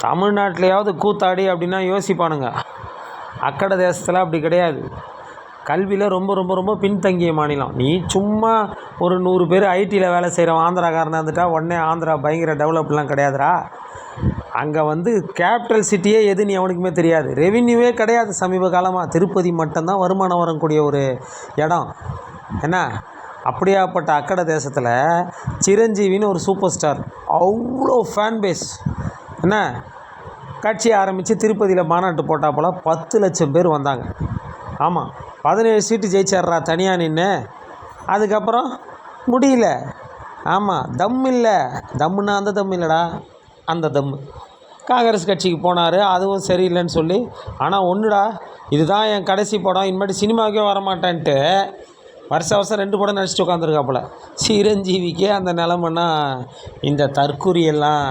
தமிழ்நாட்டிலையாவது கூத்தாடி அப்படின்னா யோசிப்பானுங்க. அக்கட தேசத்தில் அப்படி கிடையாது. கல்வியில் ரொம்ப ரொம்ப ரொம்ப பின்தங்கிய மாநிலம். நீ சும்மா ஒரு 100 பேர் ஐடியில் வேலை செய்கிறவன் ஆந்திராக்காரனாக இருந்துட்டா உடனே ஆந்திரா பயங்கர டெவலப்லாம் கிடையாதுடா. அங்கே கேபிட்டல் சிட்டியே எதுன்னு எவனுக்குமே தெரியாது. ரெவின்யூவே கிடையாது. சமீப காலமாக திருப்பதி மட்டும்தான் வருமானம் வரக்கூடிய ஒரு இடம். என்ன அப்படியாப்பட்ட அக்கட தேசத்தில் சிரஞ்சீவின்னு ஒரு சூப்பர் ஸ்டார், அவ்வளோ ஃபேன் பேஸ். என்ன கட்சி ஆரம்பித்து திருப்பதியில் மாநாட்டு போட்டால் போல் 10 லட்சம் பேர் வந்தாங்க. ஆமாம், 17 சீட்டு ஜெயிச்சார்றா தனியாக நின்று. அதுக்கப்புறம் முடியல. ஆமாம், தம் இல்லை. தம்முன்னா அந்த தம் இல்லைடா, அந்த தம்மு. காங்கிரஸ் கட்சிக்கு போனார், அதுவும் சரியில்லைன்னு சொல்லி. ஆனால் ஒன்றுடா, இதுதான் என் கடைசி படம், இனிமேட்டு சினிமாவுக்கே வரமாட்டேன்ட்டு வருஷம் 2 படம் நடிச்சிட்டு உட்காந்துருக்காப்புல. சிரஞ்சீவிக்கே அந்த நிலமைன்னா இந்த தற்கூரியெல்லாம்